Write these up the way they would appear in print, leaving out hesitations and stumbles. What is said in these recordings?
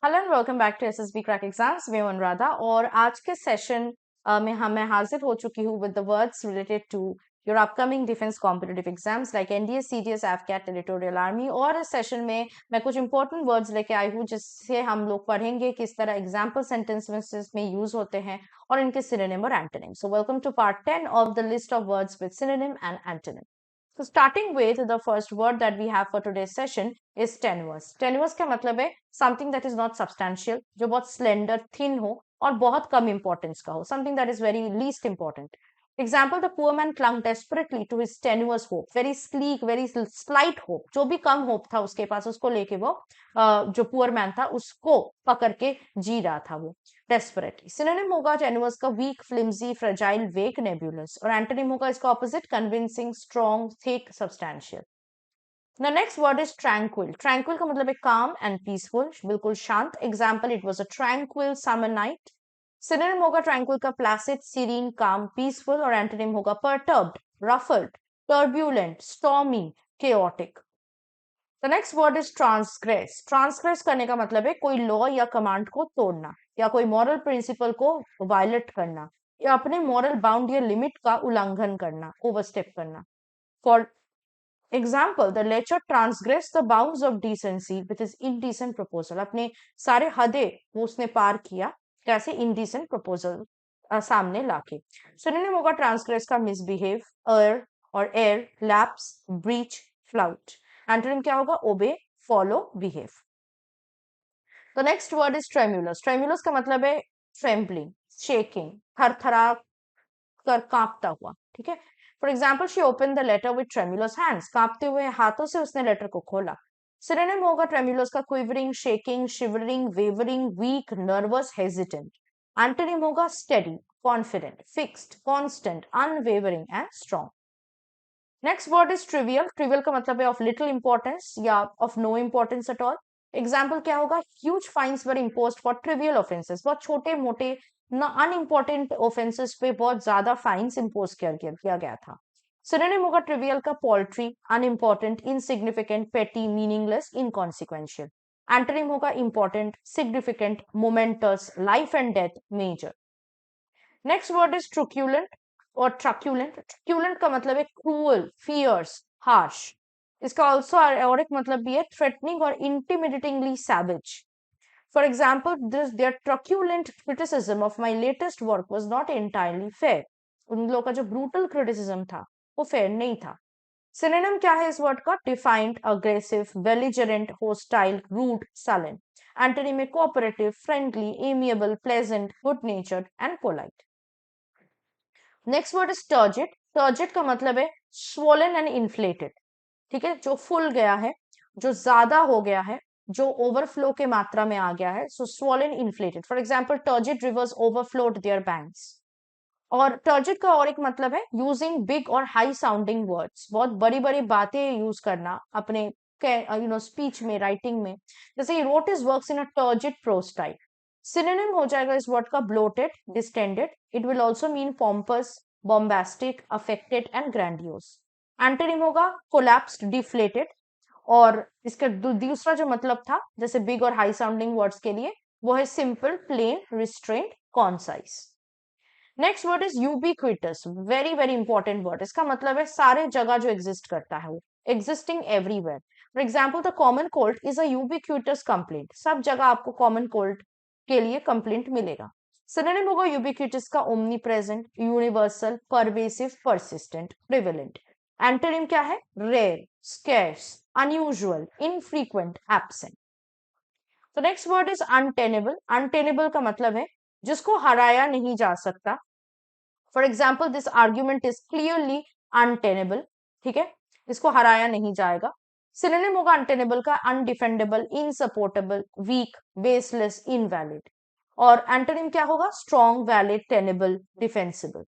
Hello and welcome back to SSB crack exams. मैं हूं अनुराधा और आज के सेशन में मैं हाजिर हो चुकी हूँ with the words related to your upcoming defence competitive exams like NDA, CDS, AFCAT, territorial army. और इस सेशन में मैं कुछ इंपॉर्टेंट वर्ड्स लेके आई हूँ जिससे हम लोग पढ़ेंगे किस तरह एग्जाम्पल सेंटेंसेस में यूज होते हैं और इनके सिनोनिम और antonym. So welcome to part 10 of the list of words with synonym and antonym. So starting with the first word that we have for today's session is tenuous. Tenuous का मतलब है something that is not substantial, जो बहुत slender, thin हो और बहुत कम importance का हो, something that is very least important. Example: the poor man clung desperately to his tenuous hope. Very sleek, very slight hope. जो भी कम hope था उसके पास, उसको लेके वो जो poor man था उसको पकड़ के जी रहा था वो desperately. Synonym होगा tenuous का weak, flimsy, fragile, vague, nebulous. और antonym होगा इसका opposite convincing, strong, thick, substantial. The next word is tranquil. Tranquil का मतलब है calm and peaceful, बिल्कुल शांत. Example: it was a tranquil summer night. Synonym होगा tranquil का placid, serene, calm, peaceful. और antonym होगा perturbed, ruffled, turbulent, stormy, chaotic. The next word is transgress. Transgress करने का मतलब है कोई लॉ या कमांड को तोड़ना या कोई मॉरल प्रिंसिपल को वायलेट करना या अपने मॉरल बाउंड या लिमिट का उल्लंघन करना, ओवरस्टेप करना. For example, the lecture transgress the bounds of decency with his indecent proposal. अपने सारे हदे वो उसने पार किया, कैसे? इनडिसेंट प्रपोजल सामने लाके. सिनोनिम होगा ट्रांसग्रेस का misbehave, err, lapse, breach, flout. Antonym क्या होगा? Obey, follow, behave. The next word is tremulous. Tremulous का मतलब है ट्रेम्बलिंग, शेकिंग, थरथरा कर कांपता हुआ. ठीक है. For example, she open the letter with tremulous hands. कांपते हुए हाथों से उसने लेटर को खोला. सिनोनिम होगा ट्रेम्युलस का quivering, shaking, shivering, wavering, weak, nervous, hesitant. Antonym होगा steady, confident, fixed, constant, unwavering and strong. Next word is trivial. Trivial का मतलब है ऑफ लिटिल इंपॉर्टेंस या of no importance at all. Example क्या होगा? Huge fines were imposed for trivial offences. बहुत छोटे मोटे ना अनइम्पोर्टेंट ऑफेंसेस पे बहुत ज्यादा फाइन्स इम्पोज किया गया था. सिनोनिम होगा ट्रिवियल का paltry, unimportant, insignificant, petty, meaningless, inconsequential. Antonym होगा important, significant, momentous, life and death, major. Next word is truculent और ट्रक्यूलेंट. ट्रक्यूलेंट का मतलब है क्रूअल, फियर्स, हार्श. इसका ऑल्सो और एक मतलब भी है थ्रेटनिंग और intimidatingly savage. For example, their truculent criticism of my latest work was not entirely fair. उन लोगों का जो brutal criticism था वो fair नहीं था. Synonym क्या है इस word का? Defiant, aggressive, belligerent, hostile, rude, sullen. Antonym है cooperative, friendly, amiable, pleasant, good-natured and polite. Next word is turgid. Turgid का मतलब है swollen and inflated. ठीक है, जो फुल गया है, जो ज्यादा हो गया है, जो ओवरफ्लो के मात्रा में आ गया है. So swollen, inflated. For example, turgid rivers overflowed their banks. और टर्जिट का और एक मतलब है यूजिंग बिग और हाई साउंडिंग वर्ड्स. बहुत बड़ी बड़ी बातें यूज करना अपने स्पीच में, राइटिंग में. जैसे ही wrote his works in a turgid prose type. Synonym हो जाएगा इस वर्ड का bloated, distended. It will also mean pompous, bombastic, affected and grandiose. Antonym होगा कोलैप्स्ड, डिफ्लेटेड. और इसका दूसरा जो मतलब था जैसे बिग और हाई साउंडिंग वर्ड्स के लिए, वो है simple, plain, restraint, concise. Next word is ubiquitous. Very very important word. इसका मतलब है सारे जगह जो एग्जिस्ट करता है वो, existing everywhere. For example, the common cold is a ubiquitous complaint. सब जगह आपको कॉमन कोल्ड के लिए कंप्लेंट मिलेगा. सिनोनिम होगा यूबिक्विटस का ओमनी प्रेजेंट, universal, pervasive, persistent, prevalent. Antonym क्या है? Rare, scarce, unusual, infrequent, absent. तो next word is untenable. Untenable का मतलब है जिसको हराया नहीं जा सकता. For example, this argument is clearly untenable. ठीक है, इसको हराया नहीं जाएगा. सिनोनिम होगा अनटेनेबल का अनडिफेंडेबल, इनसपोर्टेबल, वीक, बेसलेस, इनवैलिड. और एंटोनिम क्या होगा? Strong, valid, tenable, defensible.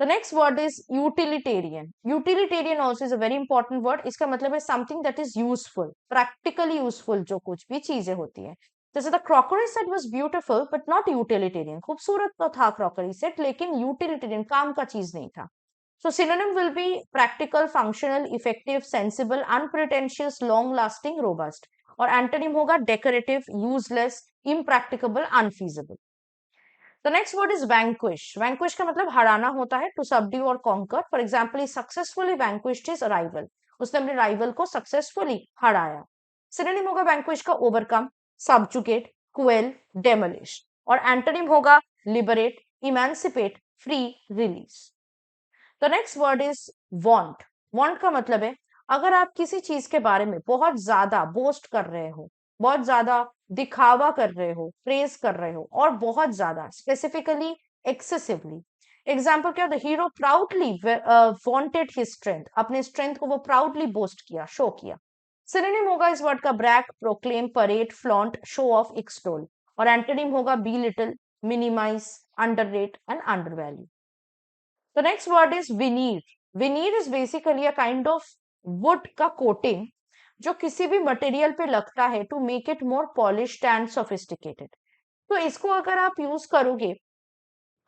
The next word is utilitarian. Utilitarian also is a very important word. इसका मतलब है something that is useful, practically useful. जो कुछ भी चीजें होती है. जैसे the crockery set was beautiful but not utilitarian. खूबसूरत तो था crockery set लेकिन utilitarian, काम का चीज नहीं था. So synonym will be practical, functional, effective, sensible, unpretentious, long lasting, robust. और एंटोनिम होगा decorative, useless, impracticable, unfeasible. The next word is vanquish. Vanquish का मतलब हराना होता है, टू सबड्यू और conquer. For example, he successfully vanquished his rival, उसने अपने राइवल को सक्सेसफुली हराया। सिनोनिम होगा वैंक्विश का ओवरकम, सबजुगेट, क्वेल, डेमोलिश। और एंटोनिम होगा liberate, emancipate, free, release. The next word is want. Want का मतलब है अगर आप किसी चीज के बारे में बहुत ज्यादा बोस्ट कर रहे हो, बहुत ज्यादा दिखावा कर रहे हो, प्रेज कर रहे हो, और बहुत ज्यादा स्पेसिफिकली एक्सेसिवली। एग्जाम्पल क्या, the hero proudly vaunted his strength, अपने स्ट्रेंथ को वो प्राउडली बोस्ट किया, शो किया। सिनोनिम होगा इस वर्ड का brag, proclaim, parade, flaunt, show off, extol. और एंटोनिम होगा belittle, minimise, underrate and undervalue. The next word is veneer. Veneer is basically a kind of wood का coating जो किसी भी मटेरियल पे लगता है to make it more polished and sophisticated. तो इसको अगर आप यूज करोगे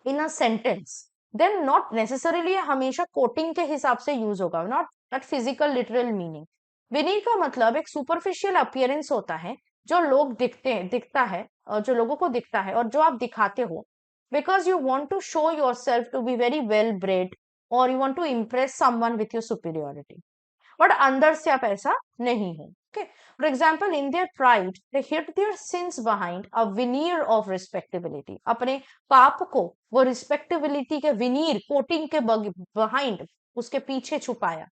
in a sentence, then not necessarily हमेशा कोटिंग के हिसाब से यूज होगा, not that physical literal meaning. विनीर का मतलब एक सुपरफिशियल अपीयरेंस होता है, जो लोग दिखता है, और जो लोगों को दिखता है और जो आप दिखाते हो because you want to show yourself to be very well bred or you want to impress someone with your superiority. But अंदर से आप ऐसा नहीं हो। Okay, for example, in their pride they hid their sins behind a veneer of respectability. अपने पाप को वो रिस्पेक्टेबिलिटी के विनियर कोटिंग के बिहाइंड, उसके पीछे छुपाया।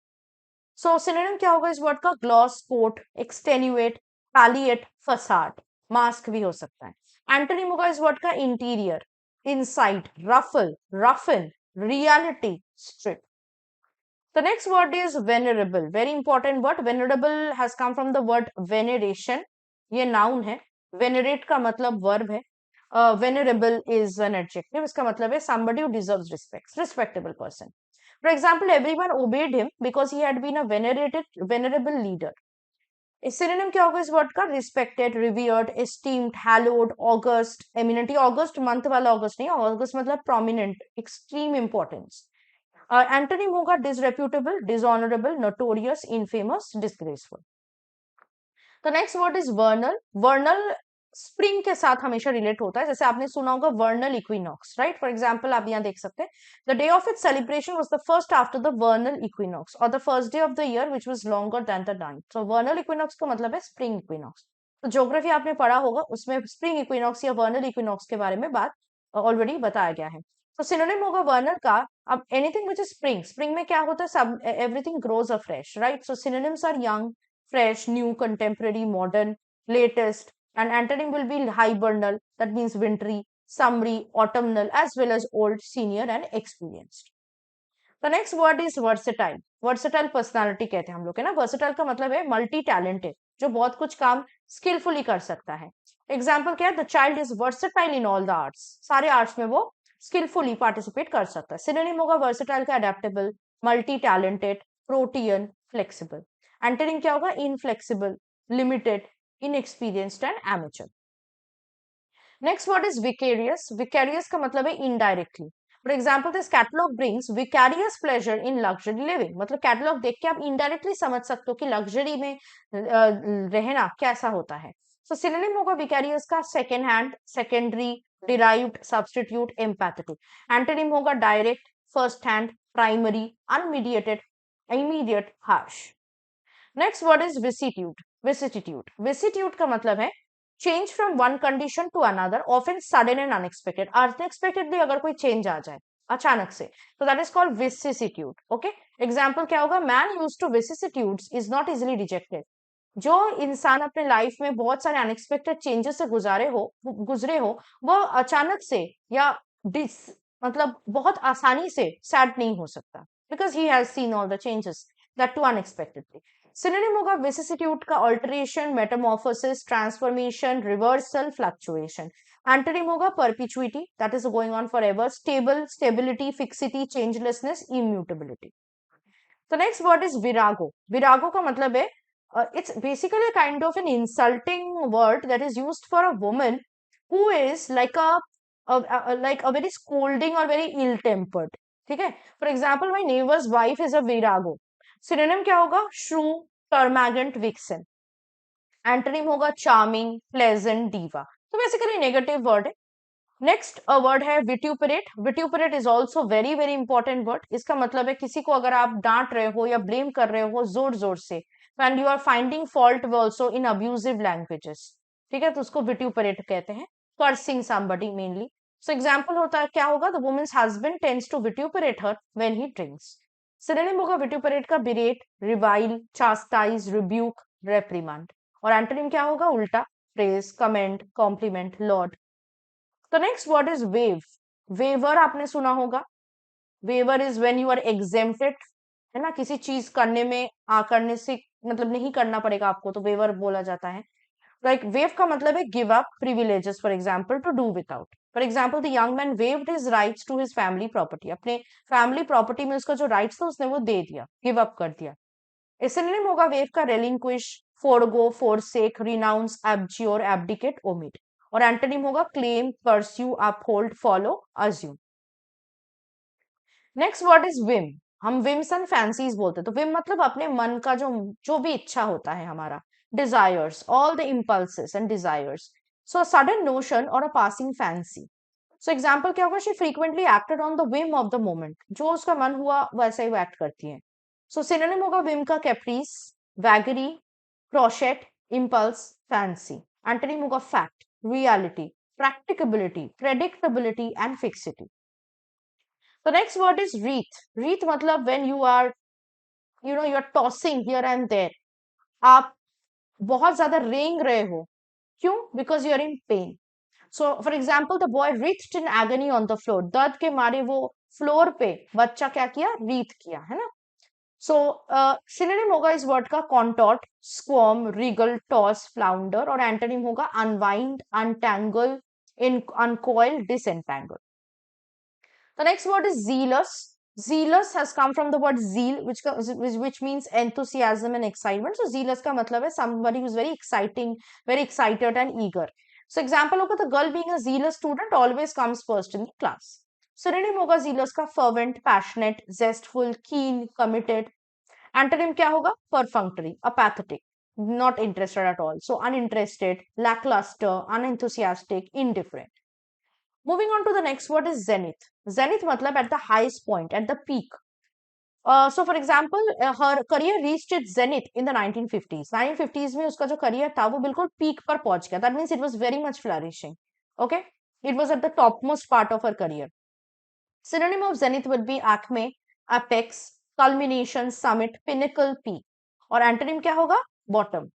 सो सिनोनिम क्या होगा इस वर्ड का, gloss, coat, extenuate, palliate, facade, mask भी हो सकता है। एंटोनिम होगा इस वर्ड का interior, inside, ruffle, roughen, reality, strip. The next word is venerable. Very important word. Venerable has come from the word veneration. ये noun है. Venerate का मतलब verb है. Venerable is an adjective. इसका मतलब है somebody who deserves respect. Respectable person. For example, everyone obeyed him because he had been a venerable leader. इस synonym क्या होगा इस word का? Respected, revered, esteemed, hallowed, august, eminent. August month वाला August नहीं. August मतलब prominent, extreme importance. एंटोनिम होगा डिसरेप्यूटेबल, dishonourable, notorious, infamous, disgraceful. तो नेक्स्ट वर्ड इज वर्नल। वर्नल स्प्रिंग के साथ हमेशा रिलेट होता है, जैसे आपने सुना होगा vernal equinox, right. For example आप यहाँ देख सकते हैं, the day of its celebration was the first after the vernal equinox और the first day of the year which was longer than the night. So vernal equinox का मतलब है spring equinox. तो ज्योग्राफी आपने पढ़ा होगा, उसमें स्प्रिंग इक्विनॉक्स या वर्नल इक्विनॉक्स के बारे में बात ऑलरेडी बताया गया है। तो सिनोनिम होगा वर्नल का, अब anything which is spring. Spring में क्या होता है, सब everything grows afresh, right. So synonyms are young, fresh, new, contemporary, modern, latest, and antonym will be hibernal, that means wintry, summery, autumnal, as well as old, senior, and experienced. The next word is versatile. Versatile personality कहते हैं हम लोग है ना। versatile का मतलब है multi talented, जो बहुत कुछ काम स्किलफुली कर सकता है। एग्जाम्पल क्या है, the child is versatile in all the arts, सारे आर्ट्स में वो स्किलफुली पार्टिसिपेट कर सकता है। सिनोनिम होगा वर्सेटाइल का adaptable, multi talented, protean, flexible. Antonym क्या होगा, inflexible, limited, inexperienced and amateur. Next word is vicarious. Vicarious का मतलब है indirectly. For example, this catalogue brings vicarious pleasure in luxury living. मतलब कैटलॉग देख के आप इनडायरेक्टली समझ सकते हो कि लग्जरी में रहना कैसा होता है। सो सिनोनिम होगा विकेरियस का second hand, secondary, derived, substitute, empathetic. Antonym होगा direct, first hand, primary, unmediated, immediate, harsh. Next word is vicissitude. Vicissitude, vicissitude का मतलब है change from one condition to another, often sudden and unexpected. Unexpectedly अगर कोई change आ जाए अचानक से, तो that is called vicissitude. Okay, example क्या होगा, man used to vicissitudes is not easily rejected. जो इंसान अपने लाइफ में बहुत सारे अनएक्सपेक्टेड चेंजेस से गुजरे हो, वो अचानक से या डिस मतलब बहुत आसानी से सैड नहीं हो सकता, because he has seen all the changes, that too unexpectedly. Synonym होगा विसिसिट्यूड का alteration, metamorphosis, transformation, reversal, fluctuation. Antonym होगा perpetuity, that is going on for ever, stable, stability, fixity, changelessness, immutability. तो next word is virago. Virago का मतलब है it's basically a kind of an insulting word that is used for a woman who is like a very scolding or very ill tempered, ठीक है। For example, my neighbour's wife is a virago. Synonym क्या होगा, shrew, termagant, vixen. Antonym होगा charming, pleasant, diva. तो basically negative word है। Next word है vituperate. Vituperate is also very very important word. इसका मतलब है किसी को अगर आप डांट रहे हो या ब्लेम कर रहे हो जोर जोर से, and you are finding fault also in abusive languages, ठीक है, तो उसको विट्यूपरेट कहते हैं। Cursing somebody meanly. So example होता है क्या होगा, the woman's husband tends to vituperate her when he drinks. Synonym होगा विट्यूपरेट का बिरेट, रिवाइल, चास्टाइज, रिब्यूक, रेप्रिमांड। और एंटोनिम क्या होगा, उल्टा, प्रेज, कमेंट, कॉम्प्लीमेंट, लॉर्ड। तो next word is waive. Waiver आपने सुना होगा। Waiver is when you are exempted, है ना, किसी चीज करने में करने से मतलब नहीं करना पड़ेगा आपको, तो वेवर बोला जाता है। लाइक वेव का मतलब है give up privileges, for example to do without. For example the young man waived his rights to his family property. अपने फैमिली प्रॉपर्टी में उसका जो राइट्स था उसने वो दे दिया, गिव अप कर दिया। सिनोनिम होगा वेव का relinquish, forgo, forsake, renounce, abjure, abdicate, omit. और एंटोनिम होगा claim, pursue, uphold, follow, assume. Next word is whim. हम विम्स एंड फैंसीज बोलते हैं। तो विम मतलब अपने मन का जो जो भी इच्छा होता है हमारा, desires, all the impulses and desires. So sudden notion और अ पासिंग फैंसी। सो एग्जाम्पल क्या होगा, she frequently acted on the Vim of the moment. जो उसका मन हुआ वैसा ही वो एक्ट करती है। सो सिनोनिम होगा विम का caprice, vagary, crotchet, impulse, fancy. Antonym होगा fact, reality, practicability, predictability and fixity. The next word is wreath. Wreath मतलब when you are, you are tossing here and there. आप बहुत ज्यादा रेंग रहे हो। क्यों? Because you are in pain. So, for example, the boy writhed in agony on the floor. दर्द के मारे वो फ्लोर पे बच्चा क्या किया? wreath किया, है ना? So, synonym होगा इस वर्ड का contort, squirm, wriggle, toss, flounder, और antonym होगा unwind, untangle, uncoil, disentangle. The next word is zealous. Zealous has come from the word zeal, which means enthusiasm and excitement. So zealous का मतलब है somebody who is very exciting, very excited and eager. So example होगा, the girl being a zealous student always comes first in the class. Synonym होगा zealous का fervent, passionate, zestful, keen, committed. Antonym क्या होगा, perfunctory, apathetic, not interested at all. So uninterested, lackluster, unenthusiastic, indifferent. Moving on to the next word is zenith. Zenith मतलब at the highest point, at the peak. So for example, her career reached its zenith in the 1950s. 1950s में उसका जो career था वो बिल्कुल peak पर पहुंच गया. That means it was very much flourishing. Okay, it was at the topmost part of her career. Synonym of zenith would be acme, apex, culmination, summit, pinnacle, peak. और antonym क्या होगा, bottom.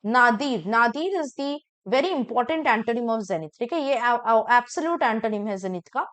Nadir, Nadir is the very important antonym of zenith, ठीक है, ये absolute antonym है zenith का।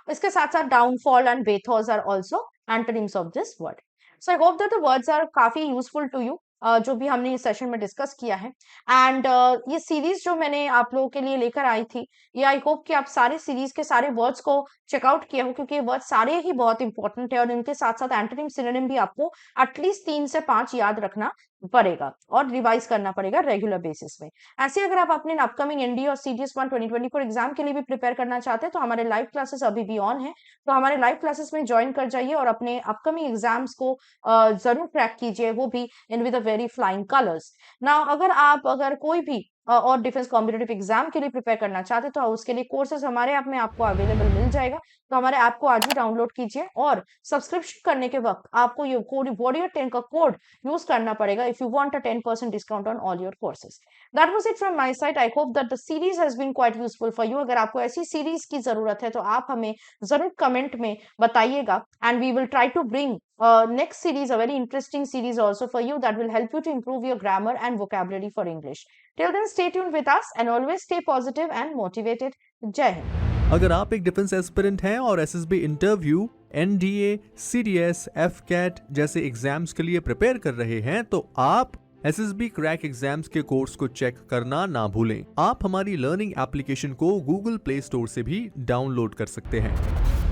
इसके साथ साथ downfall and bathos are also antonyms of this word. So I hope that the words are काफी यूजफुल टू यू, जो भी हमने इस सेशन में डिस्कस किया है। एंड ये सीरीज जो मैंने आप लोगों के लिए लेकर आई थी, ये आई होप कि आप सारे सीरीज के सारे वर्ड्स को चेकआउट किया हो, क्योंकि ये वर्ड सारे ही बहुत इंपॉर्टेंट है और इनके साथ साथ एंटोनिम सिनोनिम भी आपको एटलीस्ट 3 से 5 याद रखना पड़ेगा और रिवाइज करना पड़ेगा रेगुलर बेसिस में। ऐसे अगर आप अपने अपकमिंग एनडीए और सीडीएस 1 2024 एग्जाम के लिए भी प्रिपेयर करना चाहते हैं तो हमारे लाइव क्लासेस अभी भी ऑन है, तो हमारे लाइव क्लासेस में ज्वाइन कर जाइए और अपने अपकमिंग एग्जाम्स को जरूर क्रैक कीजिए, वो भी in with a very flying colours. ना अगर कोई भी और डिफेंस कॉम्पिटिटिव एग्जाम के लिए प्रिपेयर करना चाहते तो उसके लिए कोर्सेज हमारे ऐप में आपको अवेलेबल मिल जाएगा, तो हमारे ऐप को आज ही डाउनलोड कीजिए और सब्सक्रिप्शन करने के वक्त आपको ये कोड वॉरियर 10 का कोड यूज करना पड़ेगा if you want a 10% discount on all your courses. That was it from my side. I hope that the series has been quite useful for you. अगर आपको ऐसी सीरीज की जरूरत है तो आप हमें जरूर कमेंट में बताइएगा and we will try to bring next series, a very interesting series also for you that will help you to improve your grammar and vocabulary for English. Till then, stay tuned with us and always stay positive and motivated. जय हिंद। अगर आप एक defence aspirant हैं और SSB interview, NDA, CDS, AFCAT जैसे exams के लिए prepare कर रहे हैं तो आप एसएसबी क्रैक एग्जाम्स के कोर्स को चेक करना ना भूलें। आप हमारी लर्निंग एप्लीकेशन को गूगल प्ले स्टोर से भी डाउनलोड कर सकते हैं।